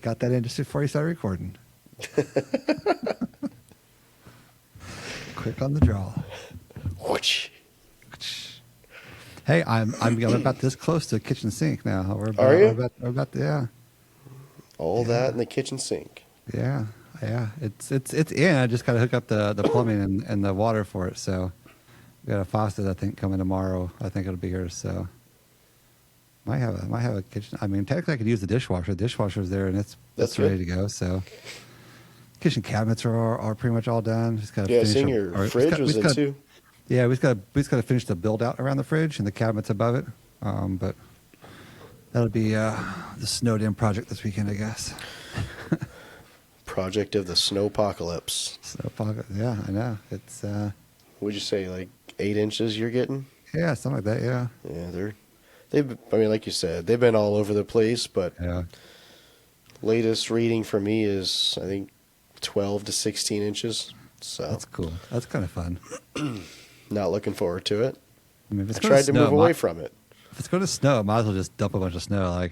Got that in just before you started recording. Quick on the draw. Whoosh. Hey, I'm about this close to a kitchen sink now. Are you? We're about yeah. All that in the kitchen sink. Yeah. It's in. I just got to hook up the plumbing and the water for it. So we got a faucet, I think, coming tomorrow. I think it'll be here. So might have a kitchen. I mean, technically, I could use the dishwasher. The dishwasher's there and it's ready to go. So kitchen cabinets are pretty much all done. Just got to finish. Seeing your fridge was in too. Yeah, we just got to finish the build out around the fridge and the cabinets above it. But that'll be the snowed in project this weekend, I guess. Project of the snowpocalypse. Snowpocalypse, yeah, I know. It's would you say like 8 inches you're getting? Yeah, something like that. Yeah. Yeah, I mean, like you said, they've been all over the place, but yeah. Latest reading for me is I think 12 to 16 inches. So that's cool. That's kind of fun. Not looking forward to it. I mean, if I tried to move away from it. If it's going to snow, might as well just dump a bunch of snow.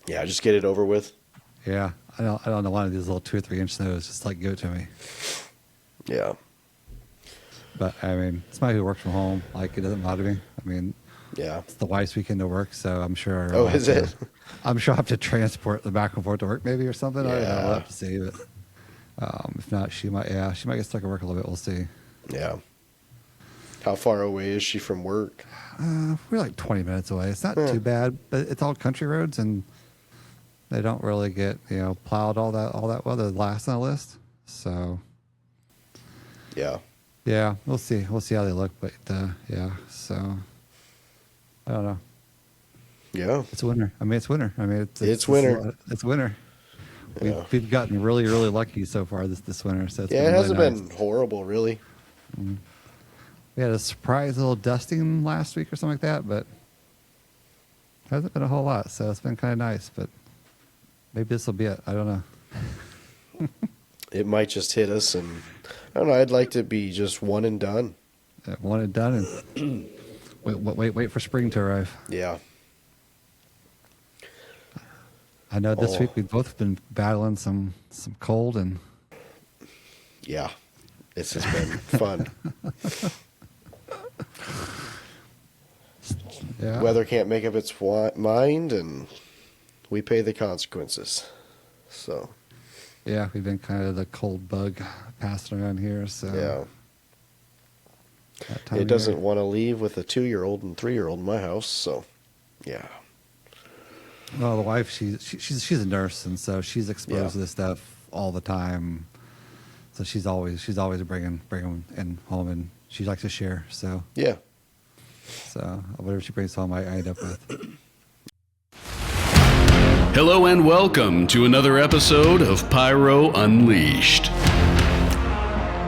Yeah, just get it over with. Yeah, I don't know one of these little 2 or 3 inch snows. Just give it to me. Yeah. But I mean, somebody who works from home, it doesn't bother me. I mean, yeah, it's the wife's weekend to work, so I'm sure. Oh, is it? I'm sure I'll have to transport the back and forth to work, maybe, or something. Yeah. I don't know. We'll have to see, but if not, she might get stuck at work a little bit. We'll see. Yeah. How far away is she from work? We're like 20 minutes away. It's not too bad, but it's all country roads, and they don't really get plowed all that well. They're last on the list, so yeah, we'll see how they look, but yeah, so I don't know. Yeah, it's winter. I mean, it's winter. I mean, it's winter. It's winter. Yeah. We've gotten really, really lucky so far this winter. So it hasn't been horrible, really. Mm-hmm. We had a surprise little dusting last week or something like that, but hasn't been a whole lot. So it's been kind of nice, but maybe this will be it. I don't know. It might just hit us, and I don't know. I'd like to be just one and done. One and done, and wait for spring to arrive. Yeah. I know this week we've both been battling some cold, and yeah, this has been fun. Yeah. Weather can't make up its mind, and we pay the consequences. So yeah, we've been kind of the cold bug passing around here. So yeah, it doesn't want to leave with a 2-year-old and 3-year-old in my house. So yeah. Well, the wife, she's a nurse, and so she's exposed to this stuff all the time. So she's always bringing them in home, and she likes to share. So yeah. So whatever she brings home, I end up with. Hello and welcome to another episode of Pyro Unleashed.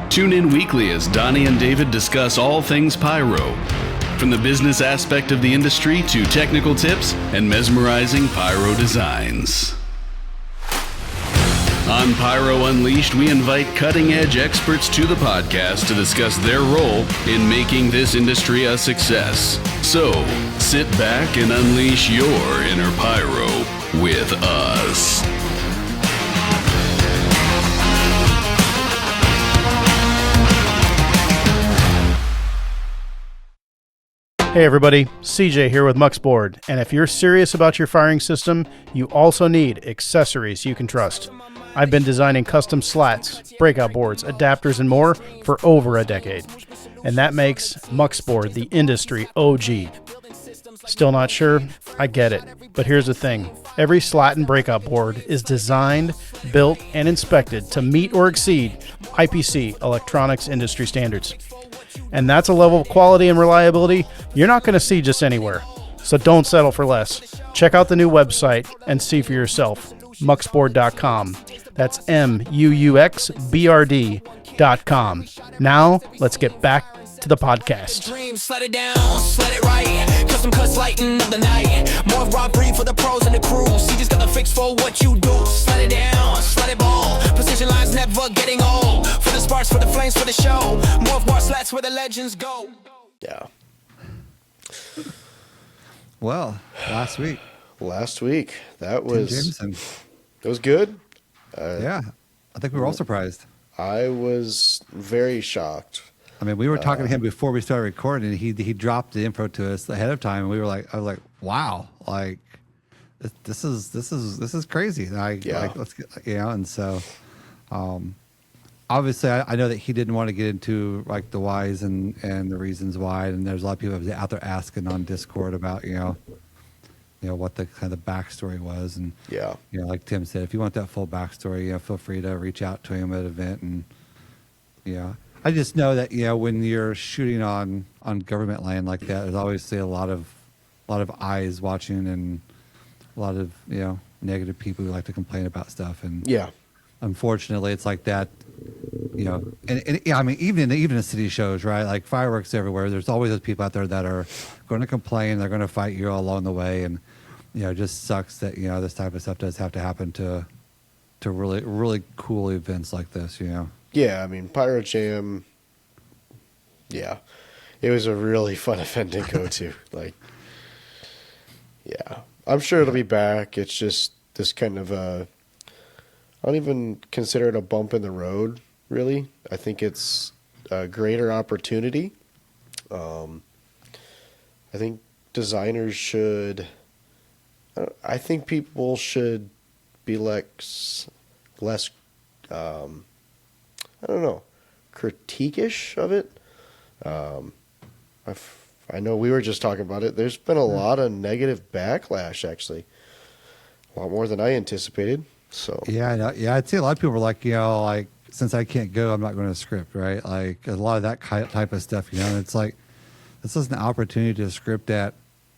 Tune in weekly as Donnie and David discuss all things pyro, from the business aspect of the industry to technical tips and mesmerizing pyro designs. On Pyro Unleashed, we invite cutting-edge experts to the podcast to discuss their role in making this industry a success. So, sit back and unleash your inner pyro with us. Hey everybody, CJ here with Muxboard, and if you're serious about your firing system, you also need accessories you can trust. I've been designing custom slats, breakout boards, adapters, and more for over a decade, and that makes Muxboard the industry OG. Still not sure? I get it, but here's the thing. Every slat and breakout board is designed, built, and inspected to meet or exceed IPC electronics industry standards. And that's a level of quality and reliability you're not going to see just anywhere. So don't settle for less. Check out the new website and see for yourself. Muxboard.com. That's MUXBRD.com. Now, let's get back to the podcast. Slide it down, slide it right. Custom cuts lighten up the night. More robbery for the pros and the crews. You just got the fix for what you do. Slide it down, slide it ball. Precision lines never getting old. For the sparks, for the flames, for the show. More bar slats where the legends go. Yeah. Well, last week. Last week. That Tim was Jameson. it was good. Yeah, I think we were all surprised. I was very shocked. I mean, we were talking to him before we started recording, and he dropped the info to us ahead of time, and we were like, I was like, wow, like this is crazy. Like, Yeah. like let's get, and so obviously I know that he didn't want to get into like the whys and the reasons why, and there's a lot of people out there asking on Discord about what the kind of backstory was, and Yeah. like Tim said, if you want that full backstory, feel free to reach out to him at an event, and I just know that when you're shooting on government land like that, there's obviously a lot of eyes watching, and a lot of negative people who like to complain about stuff, and Yeah. unfortunately it's like that. And I mean, even in city shows, right? Like fireworks everywhere. There's always those people out there that are going to complain. They're going to fight you all along the way, and it just sucks that this type of stuff does have to happen to really really cool events like this. Yeah, I mean, PyroJam, yeah, it was a really fun event to go to. Like, yeah, I'm sure it'll be back. It's just this kind of I don't even consider it a bump in the road, really. I think it's a greater opportunity. I think designers should, I think people should be less, I don't know, critique-ish of it. I know we were just talking about it. There's been a lot of negative backlash, actually. A lot more than I anticipated. So Yeah, I'd say a lot of people were like, like since I can't go, I'm not going to script, right? Like a lot of that type of stuff, and it's like this is an opportunity to script at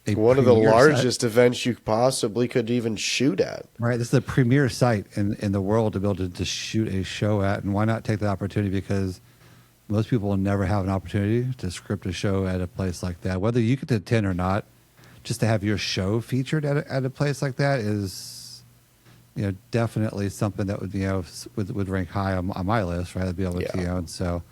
one of the premier largest events you possibly could even shoot at. Right, this is the premier site in the world to be able to shoot a show at, and why not take the opportunity? Because most people will never have an opportunity to script a show at a place like that, whether you get to attend or not. Just to have your show featured at a place like that is, definitely something that would rank high on my list, right? I'd be able to, Yeah. and so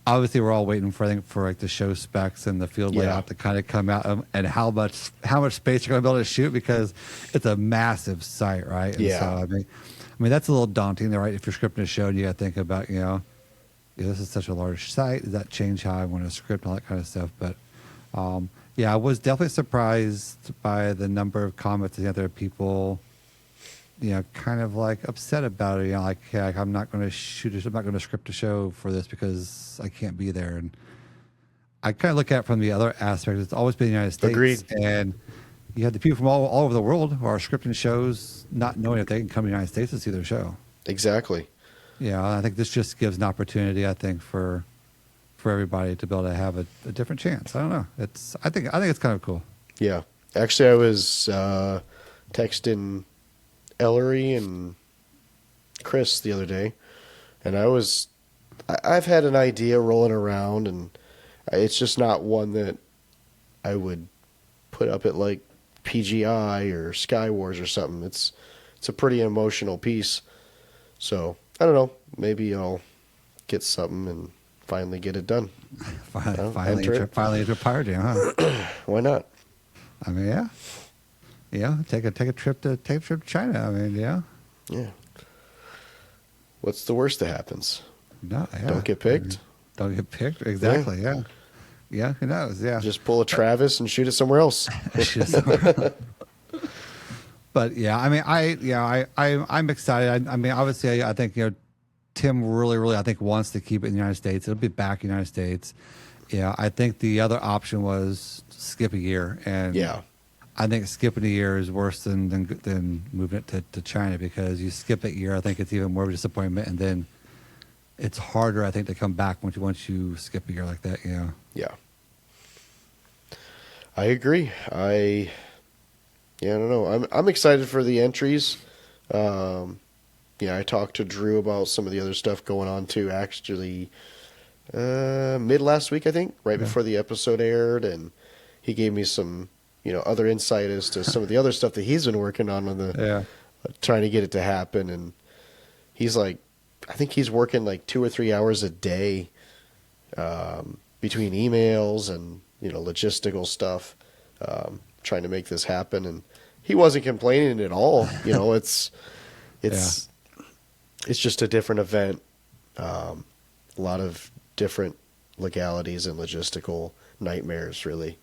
obviously we're all waiting for like the show specs and the field layout to kind of come out, and how much space you're going to be able to shoot, because it's a massive site, right? And Yeah. So I mean that's a little daunting, right? If you're scripting a show, and you got to think about this is such a large site. Does that change how I want to script and all that kind of stuff? But I was definitely surprised by the number of comments and other people, kind of like upset about it. Like, hey, I'm not going to shoot it. I'm not going to script a show for this because I can't be there. And I kind of look at it from the other aspect. It's always been the United States. Agreed. And you have the people from all over the world who are scripting shows, not knowing if they can come to the United States to see their show. Exactly. I think this just gives an opportunity, I think, for everybody to be able to have a different chance. I don't know. I think it's kind of cool. Yeah. Actually, I was texting Ellery and Chris the other day, and I've had an idea rolling around, and it's just not one that I would put up at like PGI or SkyWars or something. It's a pretty emotional piece. So I don't know. Maybe I'll get something and finally get it done. Finally into PyroJam, huh? Why not? I mean, take a trip to China. I mean, Yeah. What's the worst that happens? no, Don't get picked. Don't get picked. Exactly. Yeah. Who knows? Yeah. Just pull a Travis and shoot it somewhere else. But I mean, I'm excited. I mean, obviously, I think Tim really I think wants to keep it in the United States. It'll be back in the United States. I think the other option was skip a year, and I think skipping a year is worse than moving it to China, because you skip that year, I think it's even more of a disappointment, and then it's harder, I think, to come back once you skip a year like that. Yeah. I agree. I don't know. I'm excited for the entries. I talked to Drew about some of the other stuff going on too, actually, mid last week, I think, right before the episode aired, and he gave me some, other insight as to some of the other stuff that he's been working on trying to get it to happen. And he's like, I think he's working like 2 or 3 hours a day, between emails and, logistical stuff. trying to make this happen, and he wasn't complaining at all. It's just a different event, a lot of different legalities and logistical nightmares, really.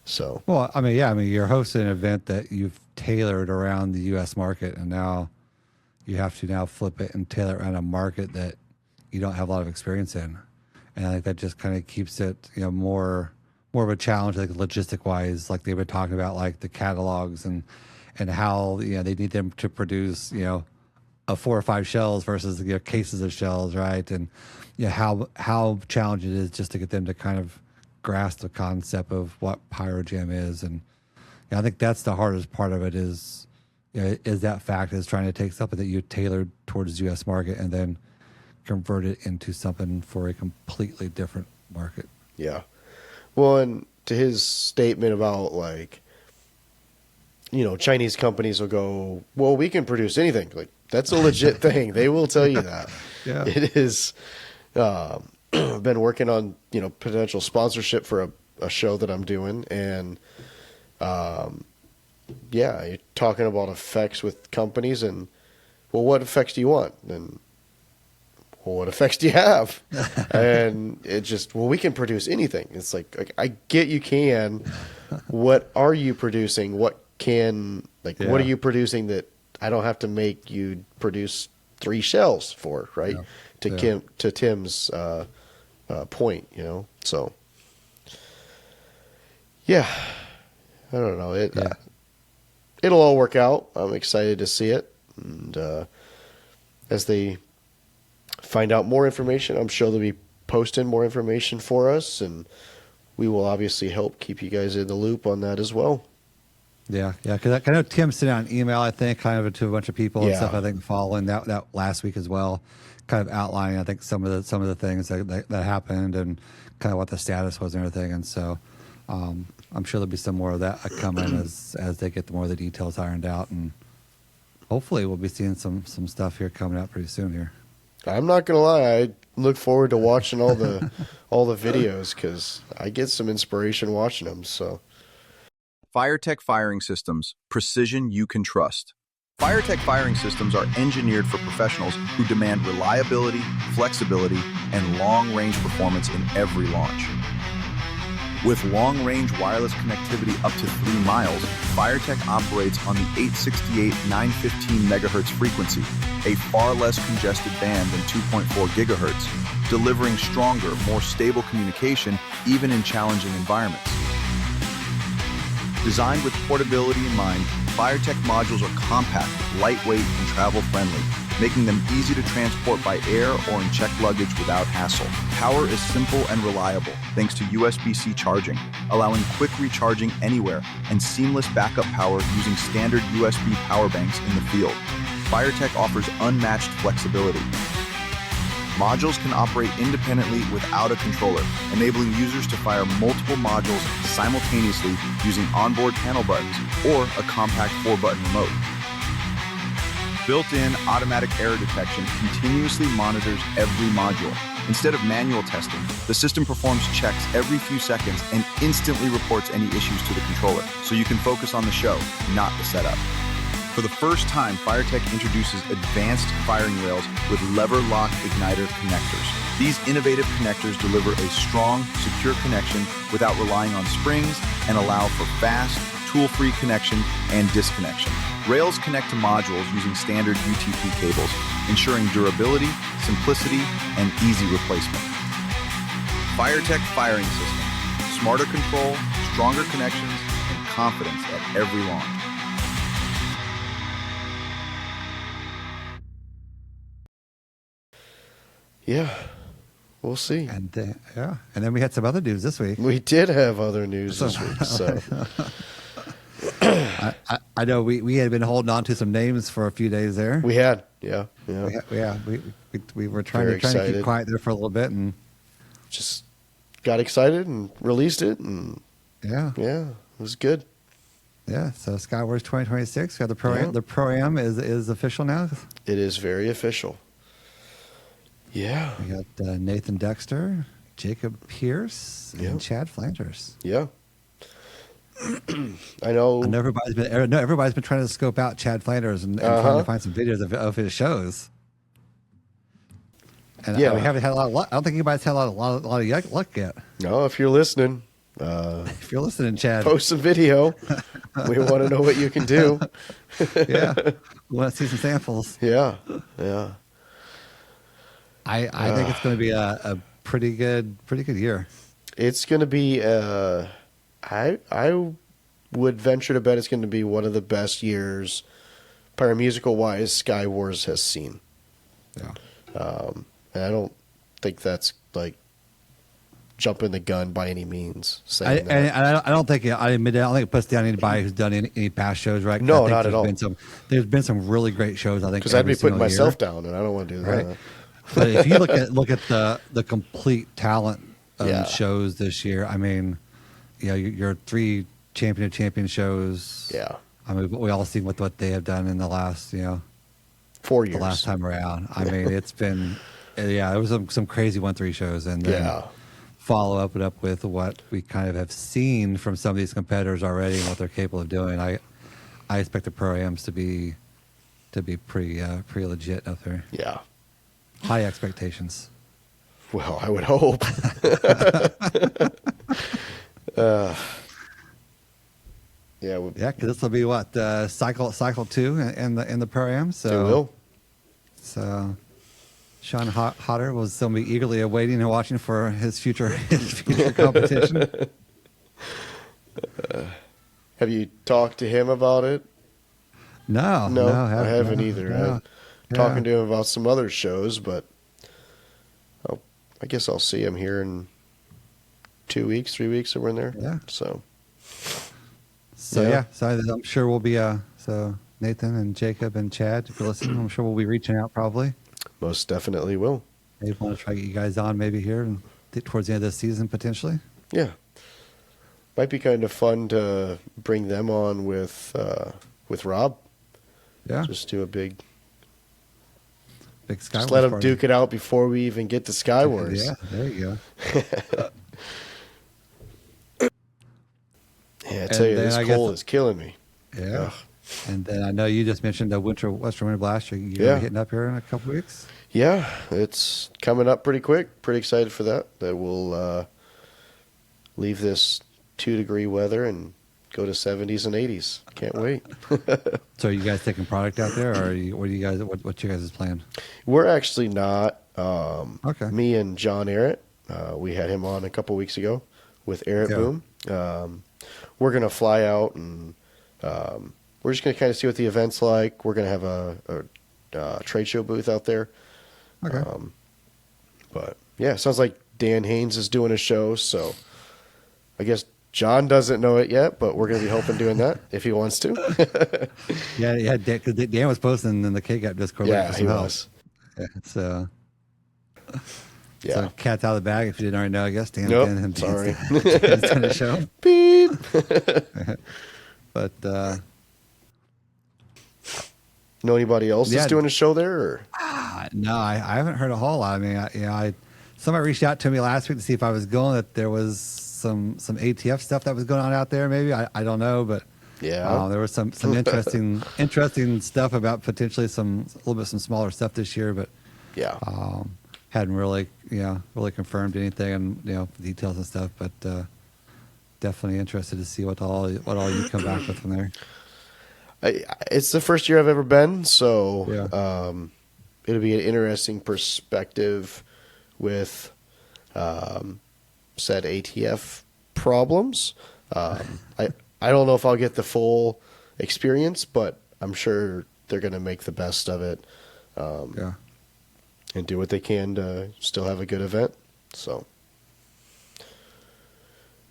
So, well, you're hosting an event that you've tailored around the U.S. market, and now you have to now flip it and tailor it around a market that you don't have a lot of experience in. And I think that just kind of keeps it, more of a challenge, like logistic wise, like they were talking about, like the catalogs and how, they need them to produce, a 4 or 5 shells versus cases of shells, right? And how challenging it is just to get them to kind of grasp the concept of what PyroJam is. And I think that's the hardest part of it is that fact is trying to take something that you tailored towards the U.S. market and then convert it into something for a completely different market. Yeah. Well, and to his statement about like, Chinese companies will go, well, we can produce anything. Like, that's a legit thing. They will tell you that. Yeah. It is. Been working on, potential sponsorship for a show that I'm doing. And, you're talking about effects with companies and, well, what effects do you want? And, well, what effects do you have? And it just, well, we can produce anything. It's like I get you can. What are you producing? What are you producing that I don't have to make you produce 3 shells for, right? Yeah. To Tim's point, So, yeah, I don't know. It'll all work out. I'm excited to see it, and as they find out more information, I'm sure they'll be posting more information for us, and we will obviously help keep you guys in the loop on that as well. Yeah, because I know Tim sent out an email, I think, kind of to a bunch of people and stuff. I think following that last week as well, kind of outlining, I think, some of the things that happened and kind of what the status was and everything. And so, I'm sure there'll be some more of that coming as they get more of the details ironed out, and hopefully we'll be seeing some stuff here coming out pretty soon here. I'm not gonna lie, I look forward to watching all the videos because I get some inspiration watching them. So. FireTech Firing Systems, precision you can trust. FireTech Firing Systems are engineered for professionals who demand reliability, flexibility, and long-range performance in every launch. With long-range wireless connectivity up to 3 miles, FireTech operates on the 868-915 MHz frequency, a far less congested band than 2.4 GHz, delivering stronger, more stable communication even in challenging environments. Designed with portability in mind, FireTech modules are compact, lightweight, and travel-friendly, making them easy to transport by air or in checked luggage without hassle. Power is simple and reliable thanks to USB-C charging, allowing quick recharging anywhere and seamless backup power using standard USB power banks in the field. FireTech offers unmatched flexibility. Modules can operate independently without a controller, enabling users to fire multiple modules simultaneously using onboard panel buttons or a compact 4-button remote. Built-in automatic error detection continuously monitors every module. Instead of manual testing, the system performs checks every few seconds and instantly reports any issues to the controller, so you can focus on the show, not the setup. For the first time, FireTech introduces advanced firing rails with lever lock igniter connectors. These innovative connectors deliver a strong, secure connection without relying on springs and allow for fast, tool-free connection and disconnection. Rails connect to modules using standard UTP cables, ensuring durability, simplicity, and easy replacement. FireTech Firing System. Smarter control, stronger connections, and confidence at every launch. Yeah, we'll see. And then we had some other news this week. We did have other news this week. So I know we had been holding on to some names for a few days there. we had, yeah. We were trying to keep quiet there for a little bit, and Just got excited and released it, and yeah, it was good. yeah. So SkyWars 2026, we have the ProAm. Yeah. The ProAm is official now. It is very official. Yeah, We got Nathan Dexter, Jacob Pierce, and Yeah. Chad Flanders. yeah. I know. And everybody's been trying to scope out Chad Flanders and trying to find some videos of his shows. And Yeah. we haven't had a lot of luck. I don't think anybody's had a lot of luck yet. No, if you're listening, If you're listening, Chad, post some video. We want to know what you can do. yeah, we want to see some samples. Yeah. I think it's going to be a pretty good year. It's going to be. I would venture to bet it's going to be one of the best years, pyromusical wise, SkyWars has seen. Yeah. And I don't think that's like jumping the gun by any means. Saying that. I don't think I admit it. I don't think it puts down anybody who's done any past shows, right? No, I think not at all. There's been some really great shows. I think Because I'd be putting every single myself year, down, and I don't want to do that. right? But if you look at the complete talent Yeah. shows this year, I mean, your 3 champion shows. Yeah. I mean, we all seen what they have done in the last 4 years. the last time around. I mean, it's been it was some crazy 1-3 shows, and then follow it up with what we kind of have seen from some of these competitors already and what they're capable of doing. I expect the ProAms to be pretty legit out there. Yeah. High expectations. Well, I would hope. Yeah. Yeah, because this will be what cycle 2 in the ProAm. So It will. So Sean Hodder will still be eagerly awaiting and watching for his future competition. Have you talked to him about it? No, I haven't either. No. I'm talking to him about some other shows, but I guess I'll see him here in 2 weeks, 3 weeks, somewhere in there. Yeah. So So I'm sure we'll be so Nathan and Jacob and Chad, if you're listening, I'm sure we'll be reaching out probably. most definitely will. Maybe want to try to get you guys on maybe here and towards the end of the season potentially. Yeah. Might be kind of fun to bring them on with Rob. Yeah. Just do a big SkyWars just let them party. duke it out before we even get to SkyWars. Yeah, there you go. Yeah, I tell you, then this I guess- cold is killing me. Yeah. Ugh. And then I know you just mentioned the Western Winter Blast. You're Yeah. hitting up here in a couple weeks. Yeah, it's coming up pretty quick. Pretty excited for that. That will leave this 2-degree weather and go to 70s and 80s. Can't wait. So are you guys taking product out there, or what do you guys? What's your guys' plan? We're actually not. Okay. Me and John Arrett, we had him on a couple weeks ago with Arrett Yeah. Boom. We're gonna fly out and we're just gonna kind of see what the event's like. We're gonna have a trade show booth out there. Okay. But yeah, it sounds like Dan Haynes is doing a show, so I guess John doesn't know it yet, but we're gonna be helping doing that if he wants to. yeah. Because Dan was posting in the K-Gap Discord. Yeah, for some he help. was. Yeah, so Yeah. cat's out of the bag. If you didn't already know, I guess Dan. Nope, Dan's sorry. doing the show. Beep. But Know anybody else Yeah. that's doing a show there? Or? no, I haven't heard a whole lot. I mean, somebody reached out to me last week to see if I was going. That there was some ATF stuff that was going on out there. Maybe I don't know, but Yeah. there was some interesting stuff about potentially a little bit some smaller stuff this year, but Yeah. hadn't really confirmed anything and details and stuff. But definitely interested to see what all you come back with from there. It's the first year I've ever been, so Yeah. it'll be an interesting perspective with said ATF problems. I don't know if I'll get the full experience, but I'm sure they're going to make the best of it Yeah. and do what they can to still have a good event. So,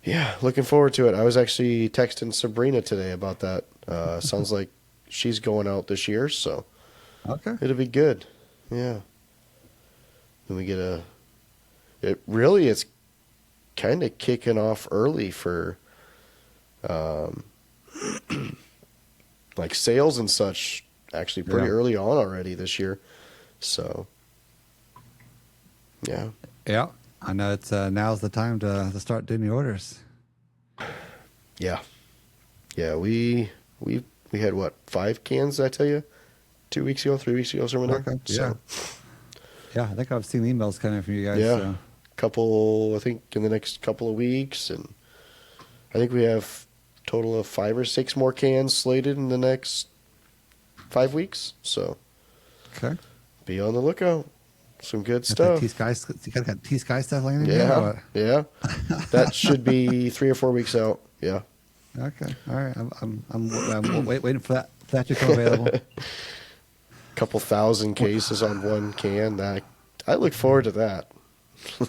yeah, looking forward to it. I was actually texting Sabrina today about that. Sounds like she's going out this year, so Okay. it'll be good. Yeah. Then we get it's kind of kicking off early for like sales and such, actually pretty Yeah. early on already this year. So, yeah. Yeah. I know it's now's the time to start doing the orders. Yeah. Yeah, we had what, 5 cans? Did I tell you 2 weeks ago, 3 weeks ago, somewhere there. Okay, So, yeah, I think I've seen emails coming from you guys. yeah, So. couple. I think in the next couple of weeks, and I think we have a total of 5 or 6 more cans slated in the next 5 weeks. So, Okay. be on the lookout. Some good Got stuff. T-Sky, you guys got T-Sky stuff landing? Yeah, yeah. That should be 3 or 4 weeks out. Yeah. Okay. All right. I'm waiting for that to come available. Couple thousand cases on one can. That I look forward to that. I'm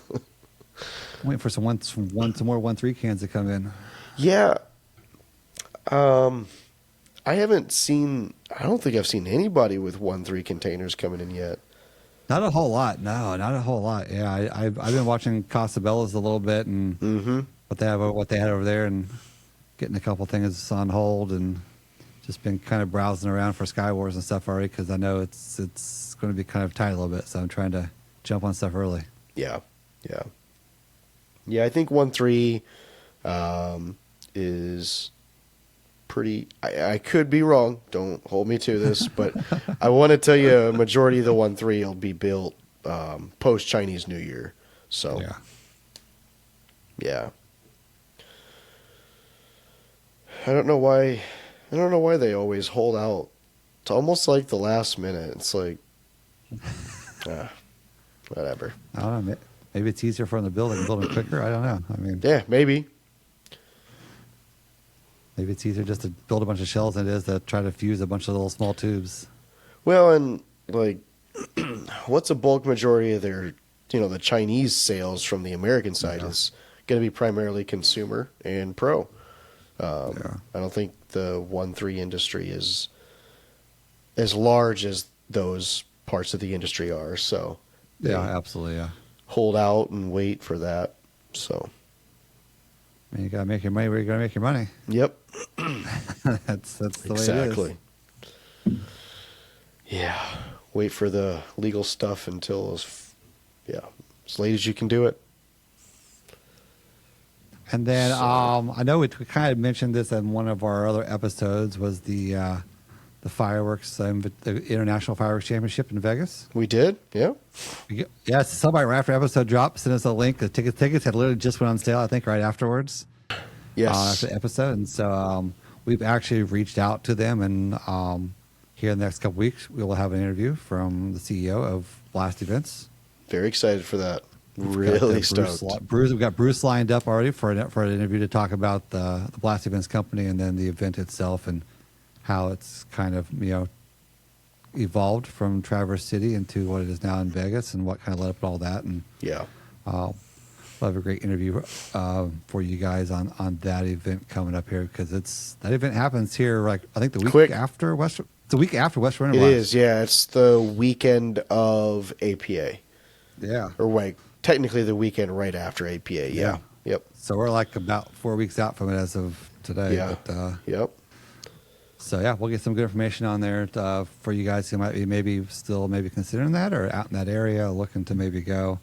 waiting for some more 1.3 cans to come in. Yeah. I haven't seen. I don't think I've seen anybody with 1.3 containers coming in yet. Not a whole lot. No, not a whole lot. Yeah, I've been watching Casabellas a little bit and what they had over there, and getting a couple things on hold, and just been kind of browsing around for SkyWars and stuff already, because I know it's going to be kind of tight a little bit. So I'm trying to jump on stuff early. Yeah. I think 1.3 is pretty. I could be wrong. Don't hold me to this, but I want to tell you a majority of the 1.3 will be built post Chinese New Year. So yeah. I don't know why they always hold out. It's almost like the last minute. It's like, whatever. I don't know. Maybe it's easier for them to build them quicker. I don't know. I mean, Yeah, maybe. maybe it's easier just to build a bunch of shells than it is to try to fuse a bunch of little small tubes. Well, and like, what's a bulk majority of their, the Chinese sales from the American side is going to be primarily consumer and pro. I don't think the 1.3 industry is as large as those parts of the industry are. So Yeah, absolutely. Yeah. hold out and wait for that. So I mean, you gotta make your money where you gotta make your money. yep, that's the way it exactly. is. Yeah, wait for the legal stuff until as late as you can do it. And then I know we kind of mentioned this in one of our other episodes, was the fireworks, the International Fireworks Championship in Vegas. We did, yeah. Yeah, somebody right after episode dropped sent us a link. The tickets had literally just went on sale, I think, right afterwards. Yes. After the episode. And so we've actually reached out to them, and here in the next couple weeks, we will have an interview from the CEO of Blast Events. Very excited for that. Really stoked. We've got Bruce lined up already for an interview to talk about the Blast Events company and then the event itself and how it's kind of evolved from Traverse City into what it is now in Vegas and what kind of led up to all that. And Yeah. we'll have a great interview for you guys on that event coming up here, because that event happens here I think the week after West. It's the week after West Winter It Blast. is, yeah. It's the weekend of APA. Yeah. Or technically the weekend right after APA. Yeah. Yep. So we're like about 4 weeks out from it as of today. Yeah. But, Yep. so yeah, we'll get some good information on there for you guys who might be maybe considering that or out in that area looking to maybe go.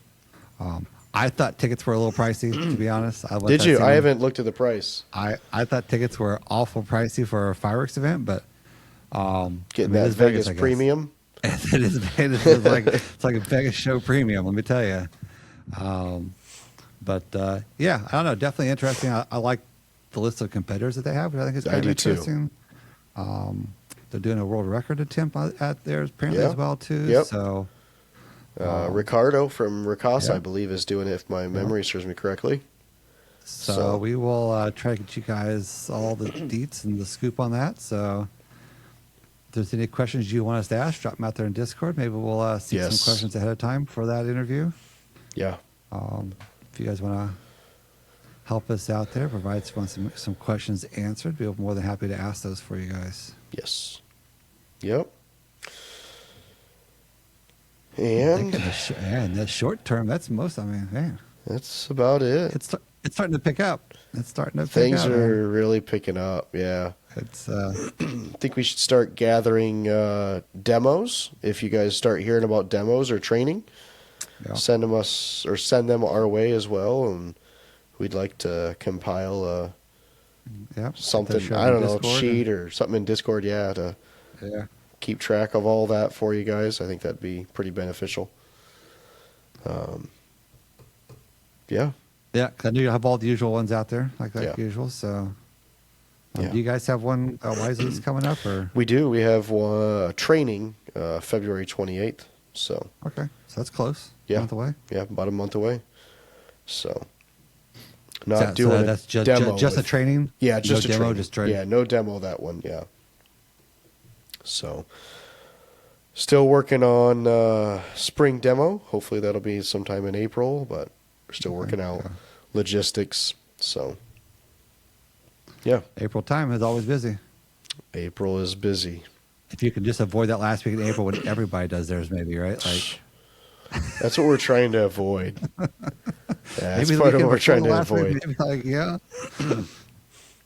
I thought tickets were a little pricey, to be honest. Did you? I haven't looked at the price. I thought tickets were awful pricey for a fireworks event, but Getting that it's Vegas I guess. premium. It is Vegas. It's like a Vegas show premium, let me tell you. But yeah, I don't know. Definitely interesting. I like the list of competitors that they have, which I think is kind of interesting. They're doing a world record attempt at there apparently as well too. Yep. So Ricardo from Ricasa, yeah. I believe, is doing it, if my memory serves me correctly. So we will try to get you guys all the deets and the scoop on that. So if there's any questions you want us to ask, drop them out there in Discord. Maybe we'll see some questions ahead of time for that interview. Yeah. If you guys want to help us out there, provide some questions answered, we'll be more than happy to ask those for you guys. Yes. Yep. And in the short term, that's most. I mean, man, that's about it. it's starting to pick up. Things are really picking up. Yeah. It's. I think we should start gathering demos. If you guys start hearing about demos or training, send them our way as well, and we'd like to compile Yep. something, I don't know, sheet or something in Discord, to keep track of all that for you guys. I think that'd be pretty beneficial. Yeah. Yeah, 'cause I know you have all the usual ones out there, like usual. So, Yeah. do you guys have one Wisely's coming up, or We do. We have one training February 28th. So, okay, so that's close. Yeah. A month away. yeah, about a month away. So, So not doing that's a just demo. just a with- training. Yeah, just no a demo, training. just training. Yeah, no demo that one. Yeah. So, still working on spring demo. Hopefully that'll be sometime in April, but we're still working out logistics. So, yeah, April time is always busy. April is busy. If you can just avoid that last week in April when everybody does theirs, maybe, right? Like That's what we're trying to avoid. That's maybe the part of weekend what we're before trying the to last week, avoid. maybe like,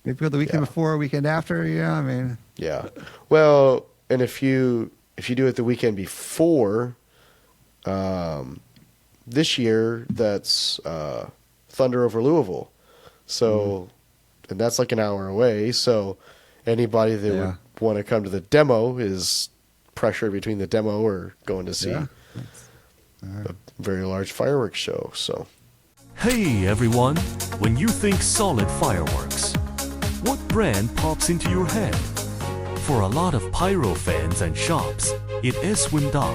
maybe the weekend before, weekend after. Yeah, I mean, Yeah. Well, and if you do it the weekend before, this year that's Thunder over Louisville, so and that's like an hour away. So anybody that would want to come to the demo is pressure between the demo or going to see a very large fireworks show. So Hey everyone, when you think solid fireworks, what brand pops into your head? For a lot of pyro fans and shops, it is Winda.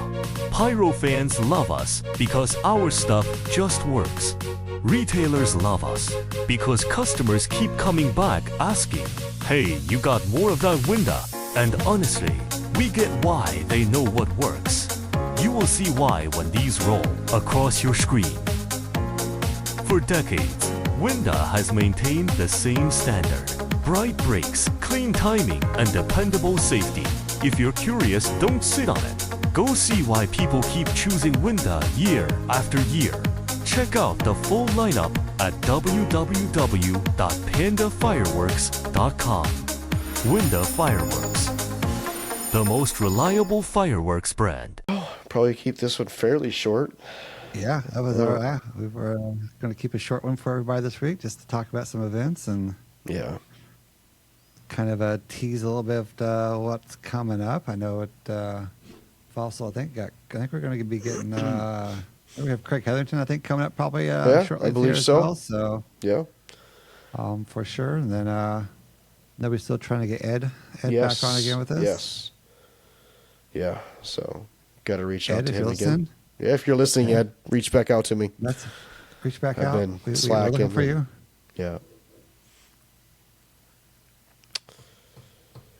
Pyro fans love us because our stuff just works. Retailers love us because customers keep coming back asking, hey, you got more of that Winda? And honestly, we get why they know what works. You will see why when these roll across your screen. For decades, Winda has maintained the same standard. Bright brakes, clean timing, and dependable safety. If you're curious, don't sit on it. Go see why people keep choosing Winda year after year. Check out the full lineup at www.pandafireworks.com. Winda Fireworks, the most reliable fireworks brand. probably keep this one fairly short. yeah, that was our. We were going to keep a short one for everybody this week, just to talk about some events and Yeah. kind of tease a little bit of what's coming up. I know it. Also, I think we're going to be getting. We have Craig Hetherington, I think, coming up probably shortly. I believe here as so. Well, so Yeah. for sure, and then nobody's still trying to get Ed Yes. back on again with us. Yes. Yeah. So got to reach out Ed, to if him you're again. listening, Yeah, if you're listening, Ed, reach back out to me. let's reach back I've out. been We're slacking looking for you. Yeah.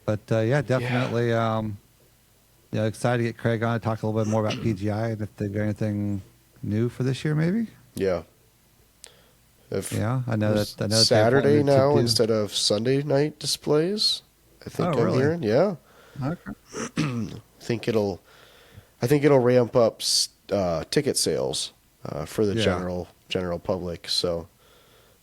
But definitely. Excited to get Craig on to talk a little bit more about PGI and if they've got anything new for this year, maybe. Yeah. If I know that. I know that they've Saturday wanted to now do- instead of Sunday night displays. I think Oh, I'm really? hearing. Yeah. Okay. I think it'll ramp up ticket sales for the Yeah. general public. So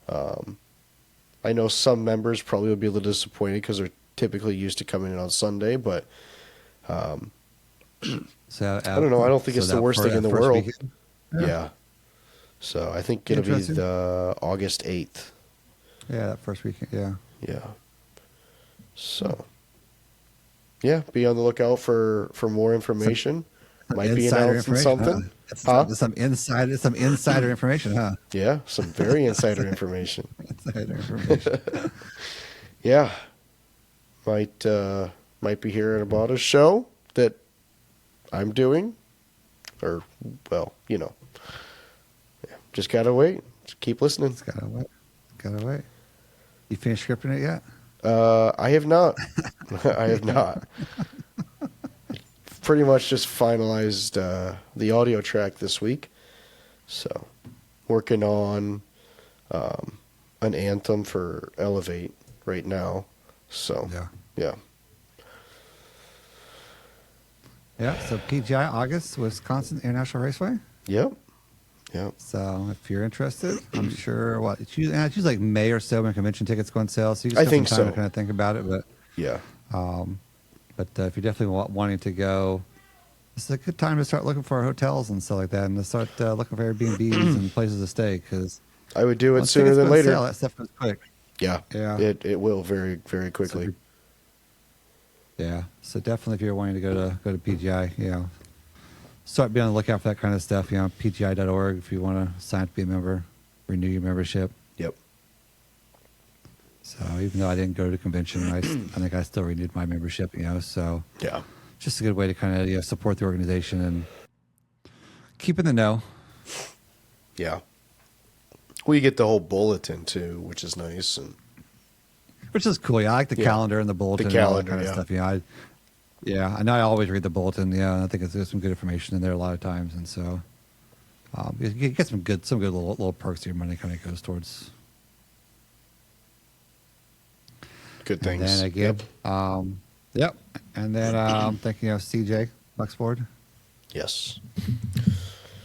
I know some members probably will be a little disappointed because they're typically used to coming in on Sunday, but So I don't know. I don't think it's the worst thing in the world. Weekend? Yeah. So I think it'll be Interesting. the August 8th. Yeah, that first weekend. Yeah. Yeah. So yeah, be on the lookout for more information. Might be Insider announcing information, something. Huh? Huh? Some insider information, huh? Yeah, some very insider information. Insider information. Yeah. Might be hearing about a show that I'm doing. Or yeah. Just gotta wait. Just keep listening. It's gotta wait. Gotta wait. You finished scripting it yet? I have not. I have not. Pretty much just finalized the audio track this week. So, working on an anthem for Elevate right now. So, yeah. Yeah. So PGI August, Wisconsin International Raceway. Yep. So if you're interested, I'm sure it's usually like May or so when convention tickets go on sale. So you just I have think some time so. to kind of think about it. But Yeah. if you're definitely wanting to go, this is a good time to start looking for hotels and stuff like that, and to start looking for Airbnbs and places to stay because I would do it sooner than later. that stuff goes quick. Yeah. Yeah. It will very, very quickly. Yeah. So definitely, if you're wanting to go to PGI, start being on the lookout for that kind of stuff. PGI.org if you want to sign up to be a member, renew your membership. Yep. So even though I didn't go to the convention, I think I still renewed my membership. So Yeah. just a good way to kind of support the organization and keep in the know. Yeah. Well, you get the whole bulletin too, which is nice, and Which is cool. Yeah, I like the calendar and the bulletin and all that kind of stuff. I know I always read the bulletin. Yeah, I think there's some good information in there a lot of times, and so you get some good little perks. Your money kind of goes towards good things. And then again, yep. And then I'm thinking of CJ Bucksboard. Yes.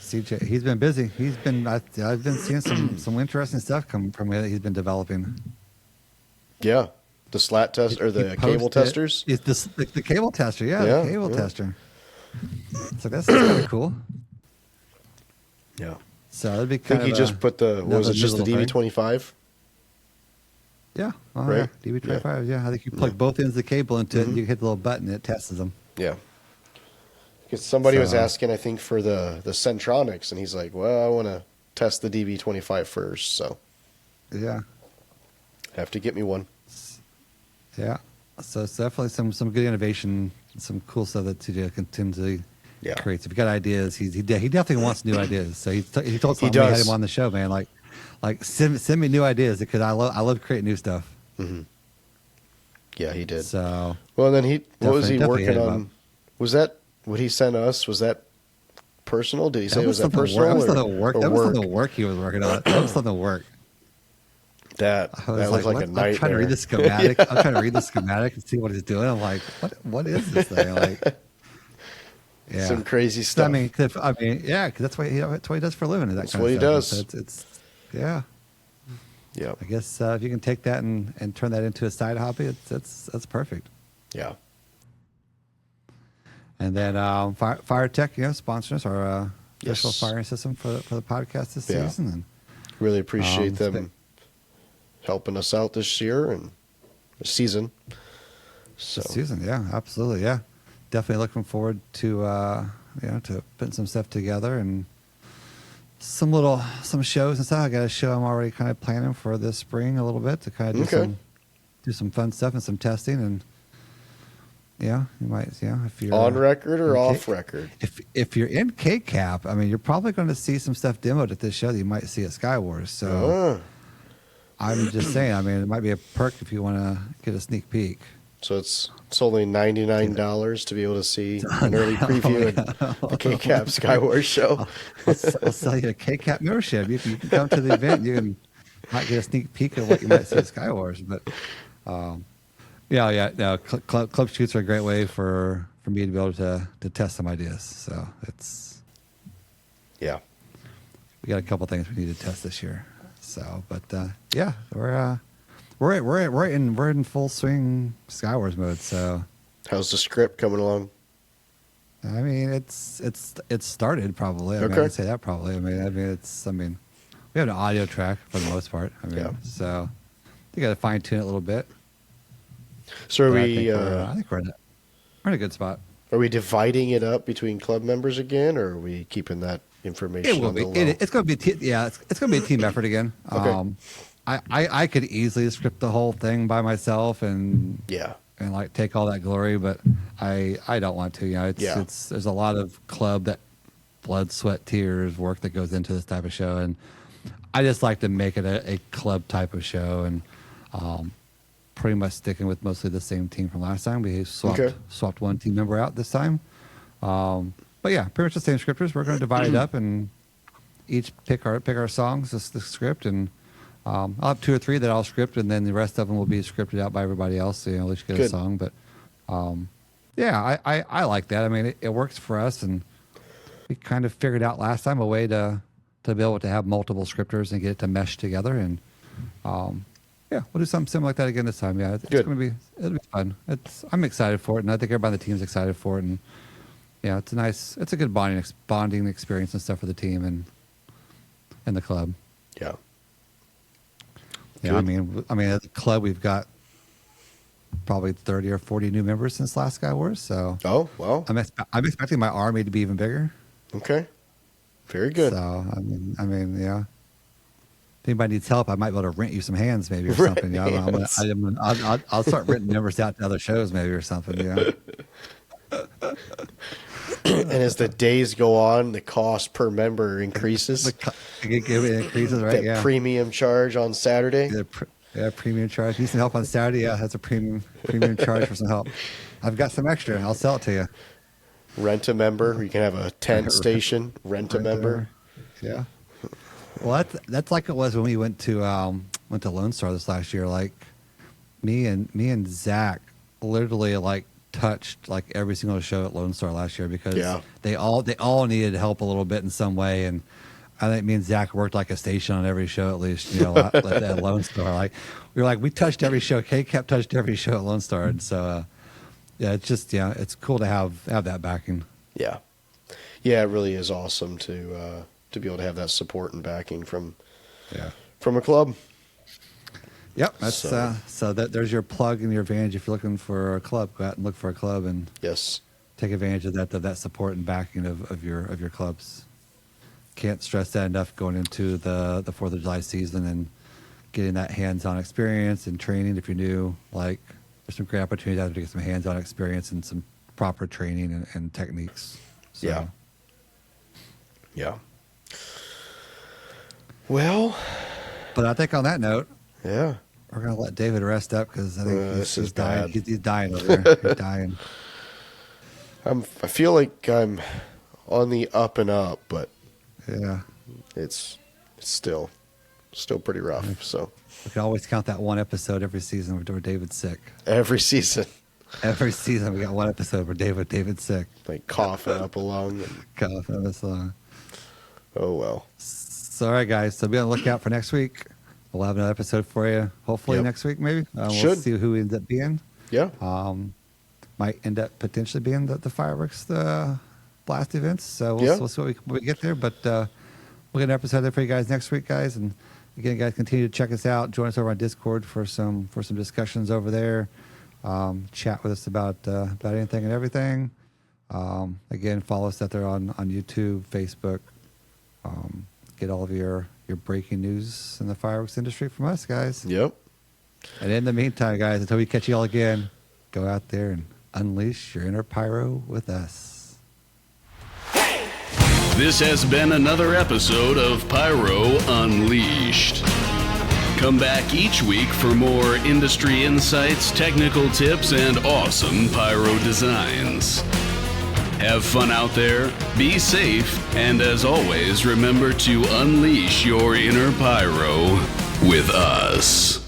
CJ, he's been busy. I've been seeing some interesting stuff come from it that he's been developing. Yeah. The slat test or the cable testers? It's the cable tester, the cable tester. So that's kind of cool. Yeah. So it'd be I think he just put was it just the DB25? Yeah. Right? Yeah. DB25, yeah. I think you plug both ends of the cable into it and you hit the little button and it tests them. Yeah. Because somebody was asking, I think, for the Centronics, and he's like, well, I want to test the DB25 first, so. Yeah. Have to get me one. Yeah. So it's definitely some good innovation, some cool stuff that TJ continually creates. If you got ideas, he definitely wants new ideas. So he told me had him on the show, man. Like send me new ideas because I love creating new stuff. Mm-hmm. Yeah, he did. So well, then what was he working on? Was that what he sent us? Was that personal? Did he say was that personal? That was something work. That was something work he was working on. That was something work. That was like a nightmare. I'm trying to read the schematic. I'm trying to read the schematic and see what he's doing. I'm like, what is this thing? Like, yeah, some crazy stuff. I mean, yeah, because that's what he does for a living. That's what he does. So it's yeah. Yeah. I guess if you can take that and turn that into a side hobby, that's perfect. Yeah. And then Fire Tech, sponsors our official firing system for the podcast this season. And really appreciate them helping us out this year and season. So this season, yeah, absolutely, yeah. Definitely looking forward to to putting some stuff together and some shows and stuff. I got a show I'm already kind of planning for this spring a little bit to kind of do some fun stuff and some testing and you might if you're on record or off record. If you're in K-Cap, I mean you're probably going to see some stuff demoed at this show that you might see at SkyWars. So I'm just saying, I mean it might be a perk if you want to get a sneak peek. So it's only $99 to be able to see an early preview of the K-Cap SkyWars show. I'll sell you a K-Cap membership. If you can come to the event, you might get a sneak peek of what you might see at SkyWars. But club shoots are a great way for me to be able to test some ideas. So it's we got a couple things we need to test this year. So, but we're in full swing SkyWars mode. So, how's the script coming along? I mean, it's started probably. I can say that probably. I mean, we have an audio track for the most part. I mean, so you got to fine tune it a little bit. So I think we're in a good spot. Are we dividing it up between club members again, or are we keeping that information? It will be. It's going to be. It's going to be a team effort again. Okay. I could easily script the whole thing by myself and like take all that glory, but I don't want to. There's a lot of club that blood, sweat, tears work that goes into this type of show, and I just like to make it a club type of show, and pretty much sticking with mostly the same team from last time. We swapped one team member out this time, but yeah, pretty much the same scripters. We're going to divide it up and each pick our songs, the script, and I'll have 2 or 3 that I'll script, and then the rest of them will be scripted out by everybody else. So at least get a song. But I like that. I mean, it works for us, and we kind of figured out last time a way to be able to have multiple scripters and get it to mesh together. And we'll do something similar like that again this time. Yeah, it'll be fun. I'm excited for it, and I think everybody on the team is excited for it. And it's a good bonding experience and stuff for the team and the club. Yeah. Yeah, I mean, at the club we've got probably 30 or 40 new members since last SkyWars. So Oh, well. I'm expecting my army to be even bigger. Okay. Very good. So I mean, yeah. If anybody needs help, I might be able to rent you some hands, maybe, or something. Yeah, I'll start renting members out to other shows, maybe, or something. Yeah. And as the days go on, the cost per member increases. It increases, right? That Yeah. premium charge on Saturday. Yeah, premium charge. Need some help on Saturday? Yeah, that's a premium charge for some help. I've got some extra. I'll sell it to you. Rent a member. You can have a tent station. Rent a member. Yeah. Well, that's like it was when we went to Lone Star this last year. Like me and Zach literally like touched like every single show at Lone Star last year because they all needed help a little bit in some way, and I think me and Zach worked like a station on every show at least, you know, like at Lone Star. Like we touched every show. Kay kept touched every show at Lone Star, and so yeah, it's just it's cool to have that backing. Yeah, yeah, it really is awesome to be able to have that support and backing from a club. Yep, that's so there's your plug and your advantage. If you're looking for a club, go out and look for a club and take advantage of that support and backing of your clubs. Can't stress that enough going into the 4th of July season and getting that hands-on experience and training. If you're new, like there's some great opportunities out there to get some hands-on experience and some proper training and techniques. So. Yeah. Well, but I think on that note, we're gonna let David rest up because I think he's dying. bad. He's dying over there. He's dying. I feel like I'm on the up and up, but yeah, it's still pretty rough. So we can always count that one episode every season where David's sick. Every season we got one episode where David's sick, like coughing up a lung. Coughing up his lung. Oh well. So all right, guys. So be on the lookout for next week. We'll have another episode for you. Hopefully next week, maybe. We'll see who ends up being. Yeah. Might end up potentially being the fireworks, the blast events. So we'll see what we get there. But we'll get an episode there for you guys next week, guys. And again, guys, continue to check us out. Join us over on Discord for some discussions over there. Chat with us about anything and everything. Again, follow us out there on YouTube, Facebook. Get all of your breaking news in the fireworks industry from us, guys. Yep. And in the meantime, guys, until we catch you all again, go out there and unleash your inner pyro with us. This has been another episode of Pyro Unleashed. Come back each week for more industry insights, technical tips, and awesome pyro designs. Have fun out there, be safe, and as always, remember to unleash your inner pyro with us.